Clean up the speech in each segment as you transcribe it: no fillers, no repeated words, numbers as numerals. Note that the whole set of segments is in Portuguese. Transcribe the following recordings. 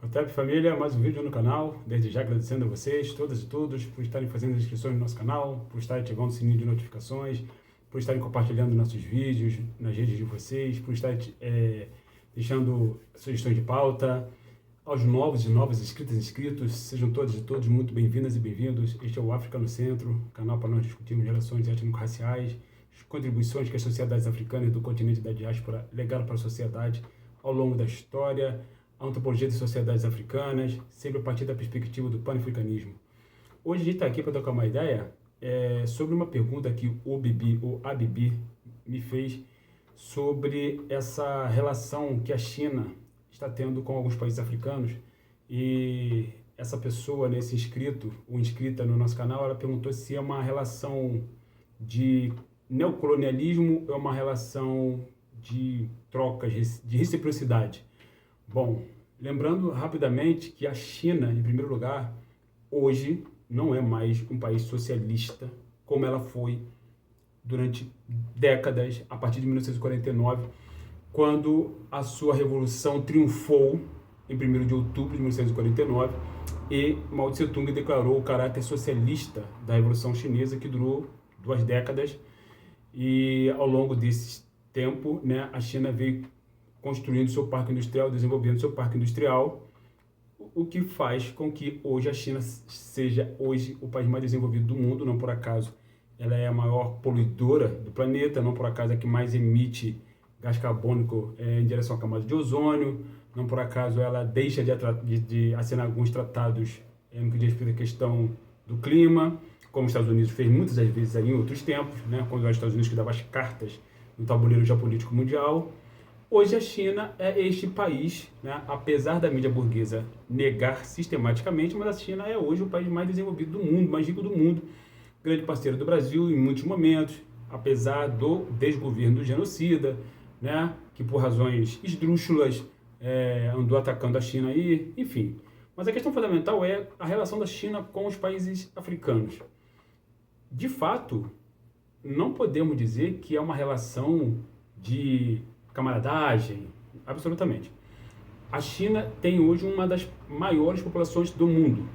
Otep família, mais um vídeo no canal. Desde já agradecendo a vocês, todas e todos, por estarem fazendo as inscrições no nosso canal, por estarem ativando o sininho de notificações, por estarem compartilhando nossos vídeos nas redes de vocês, por estarem deixando sugestões de pauta. Aos novos e novas inscritas e inscritos, sejam todos e todos muito bem-vindas e bem-vindos. Este é o África no Centro, canal para nós discutirmos relações étnico-raciais, as contribuições que as sociedades africanas do continente da diáspora legaram para a sociedade ao longo da história, a antropologia das sociedades africanas, sempre a partir da perspectiva do pan-africanismo. Hoje a gente está aqui para trocar uma ideia sobre uma pergunta que o Abibi me fez sobre essa relação que a China está tendo com alguns países africanos. E essa pessoa, esse inscrito ou inscrita no nosso canal, ela perguntou se é uma relação de neocolonialismo ou é uma relação de trocas, de reciprocidade. Bom, lembrando rapidamente que a China, em primeiro lugar, hoje não é mais um país socialista como ela foi durante décadas, a partir de 1949, quando a sua revolução triunfou em 1º de outubro de 1949 e Mao Tse-tung declarou o caráter socialista da Revolução Chinesa, que durou 2 décadas, e ao longo desse tempo, a China veio construindo seu parque industrial, desenvolvendo seu parque industrial, o que faz com que hoje a China seja hoje o país mais desenvolvido do mundo. Não por acaso ela é a maior poluidora do planeta, não por acaso é a que mais emite gás carbônico em direção à camada de ozônio, não por acaso ela deixa de assinar alguns tratados no que diz respeito à questão do clima, como os Estados Unidos fez muitas das vezes em outros tempos, quando era os Estados Unidos que dava as cartas no tabuleiro geopolítico mundial. Hoje a China é este país, apesar da mídia burguesa negar sistematicamente, mas a China é hoje o país mais desenvolvido do mundo, mais rico do mundo, grande parceiro do Brasil em muitos momentos, apesar do desgoverno genocida, que por razões esdrúxulas andou atacando a China aí, enfim. Mas a questão fundamental é a relação da China com os países africanos. De fato, não podemos dizer que é uma relação de camaradagem, absolutamente. A China tem hoje uma das maiores populações do mundo.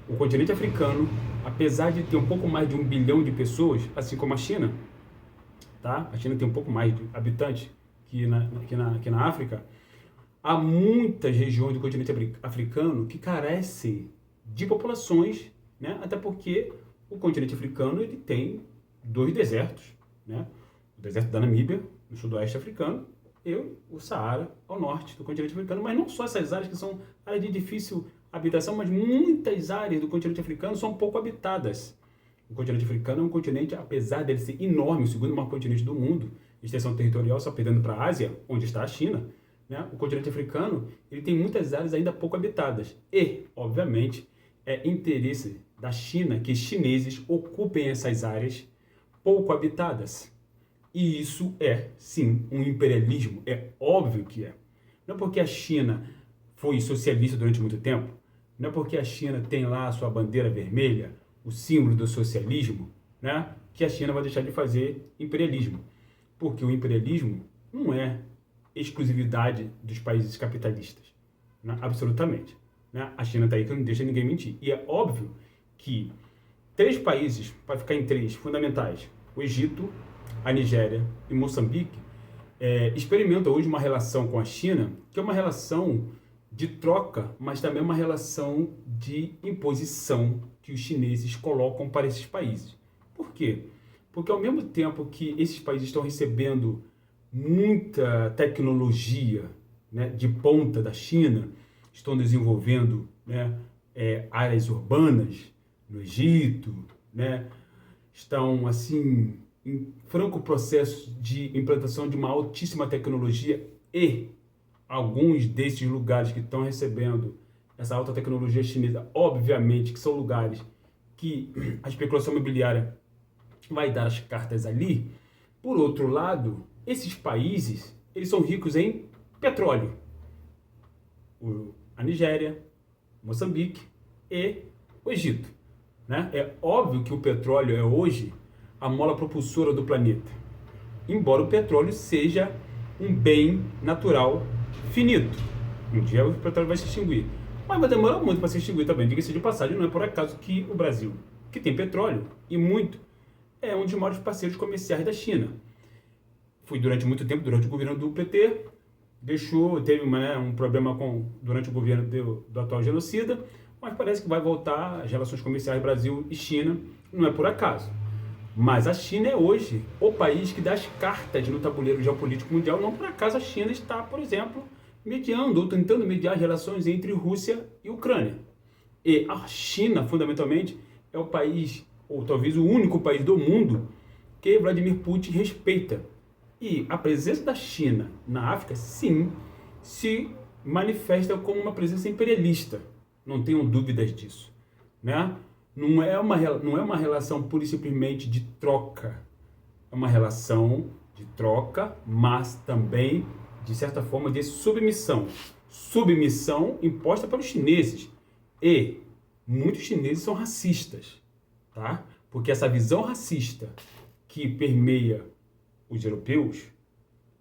O continente africano, apesar de ter um pouco mais de 1 bilhão de pessoas, assim como a China, a China tem um pouco mais de habitantes que na África, há muitas regiões do continente africano que carecem de populações, até porque o continente africano ele tem 2 desertos, o deserto da Namíbia, no sudoeste africano, e o Saara, ao norte do continente africano. Mas não só essas áreas que são áreas de difícil habitação, mas muitas áreas do continente africano são pouco habitadas. O continente africano é um continente, apesar dele ser enorme, o segundo maior continente do mundo, extensão territorial só perdendo para a Ásia, onde está a China, o continente africano ele tem muitas áreas ainda pouco habitadas. E, obviamente, é interesse da China que chineses ocupem essas áreas pouco habitadas. E isso é, sim, um imperialismo. É óbvio que é. Não é porque a China foi socialista durante muito tempo, não é porque a China tem lá a sua bandeira vermelha, o símbolo do socialismo, que a China vai deixar de fazer imperialismo. Porque o imperialismo não é exclusividade dos países capitalistas, absolutamente. A China está aí que não deixa ninguém mentir. E é óbvio que 3 países, para ficar em 3 fundamentais, o Egito, a Nigéria e Moçambique, experimentam hoje uma relação com a China, que é uma relação de troca, mas também uma relação de imposição que os chineses colocam para esses países. Por quê? Porque ao mesmo tempo que esses países estão recebendo muita tecnologia de ponta da China, estão desenvolvendo áreas urbanas no Egito, estão assim em franco processo de implantação de uma altíssima tecnologia, e alguns desses lugares que estão recebendo essa alta tecnologia chinesa, obviamente que são lugares que a especulação imobiliária vai dar as cartas ali. Por outro lado, esses países eles são ricos em petróleo. A Nigéria, Moçambique e o Egito. É óbvio que o petróleo é hoje a mola propulsora do planeta, embora o petróleo seja um bem natural finito. Um dia o petróleo vai se extinguir. Mas vai demorar muito para se extinguir também. Diga-se de passagem, não é por acaso que o Brasil, que tem petróleo, e muito, é um dos maiores parceiros comerciais da China. Foi durante muito tempo, durante o governo do PT, teve um problema durante o governo do atual genocida, mas parece que vai voltar as relações comerciais Brasil e China, não é por acaso. Mas a China é hoje o país que dá as cartas no tabuleiro geopolítico mundial. Não por acaso a China está, por exemplo, mediando ou tentando mediar as relações entre Rússia e Ucrânia. E a China, fundamentalmente, é o país, ou talvez o único país do mundo, que Vladimir Putin respeita. E a presença da China na África, sim, se manifesta como uma presença imperialista. Não tenham dúvidas disso, né? Não é uma relação pura e simplesmente de troca. É uma relação de troca, mas também, de certa forma, de submissão. Submissão imposta pelos chineses. E muitos chineses são racistas, tá? Porque essa visão racista que permeia os europeus,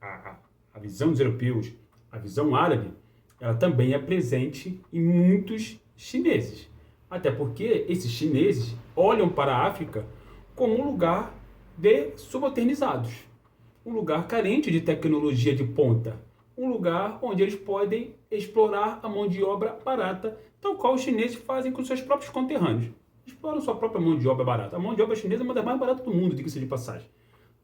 a visão dos europeus, a visão árabe, ela também é presente em muitos chineses. Até porque esses chineses olham para a África como um lugar de subalternizados, um lugar carente de tecnologia de ponta, um lugar onde eles podem explorar a mão de obra barata, tal qual os chineses fazem com seus próprios conterrâneos. Exploram sua própria mão de obra barata. A mão de obra chinesa é uma das mais baratas do mundo, diga-se de passagem.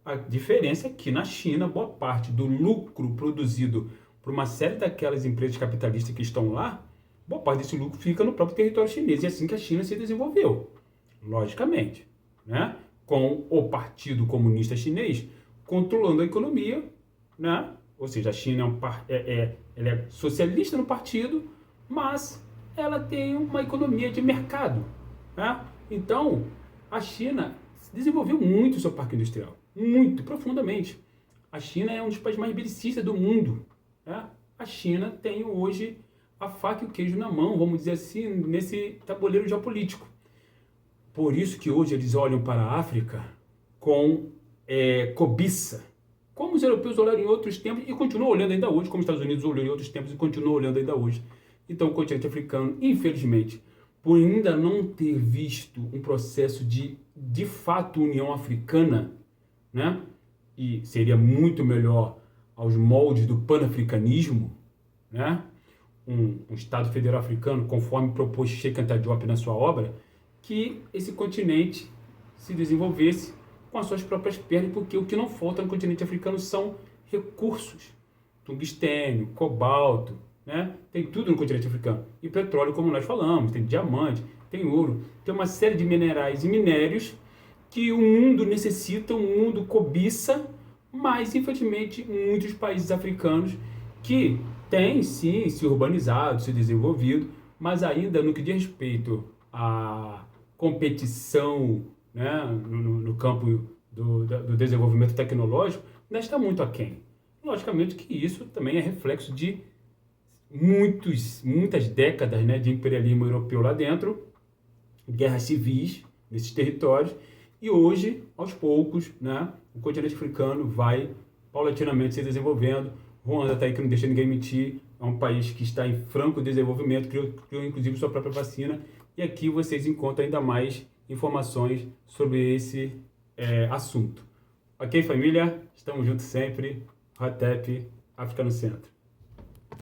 A diferença é que na China, boa parte do lucro produzido por uma série daquelas empresas capitalistas que estão lá, boa parte desse lucro fica no próprio território chinês. E é assim que a China se desenvolveu, logicamente, né? Com o Partido Comunista Chinês controlando a economia, né? Ou seja, a China ela é socialista no partido, mas ela tem uma economia de mercado, né? Então, a China desenvolveu muito o seu parque industrial, muito, profundamente. A China é um dos países mais belicistas do mundo, né? A China tem hoje a faca e o queijo na mão, vamos dizer assim, nesse tabuleiro geopolítico. Por isso que hoje eles olham para a África com cobiça, como os europeus olharam em outros tempos e continuam olhando ainda hoje, como os Estados Unidos olhou em outros tempos e continuam olhando ainda hoje. Então o continente africano, infelizmente, por ainda não ter visto um processo de fato união africana, né? E seria muito melhor aos moldes do panafricanismo, né? Um Estado federal africano, conforme propôs Cheikh Anta Diop na sua obra, que esse continente se desenvolvesse com as suas próprias pernas, porque o que não falta no continente africano são recursos, tungstênio, cobalto, né? Tem tudo no continente africano. E petróleo, como nós falamos, tem diamante, tem ouro, tem uma série de minerais e minérios que o mundo necessita, o mundo cobiça, mas, infelizmente, muitos países africanos que têm, sim, se urbanizado, se desenvolvido, mas ainda no que diz respeito à competição, né, no campo do desenvolvimento tecnológico, ainda está muito aquém. Logicamente que isso também é reflexo de muitas décadas, né, de imperialismo europeu lá dentro, guerras civis nesses territórios, e hoje, aos poucos, né, o continente africano vai paulatinamente se desenvolvendo. Ruanda está aí, que não deixa ninguém mentir, é um país que está em franco desenvolvimento, criou inclusive sua própria vacina, e aqui vocês encontram ainda mais informações sobre esse assunto. Ok, família? Estamos juntos sempre. Hotep, África no Centro.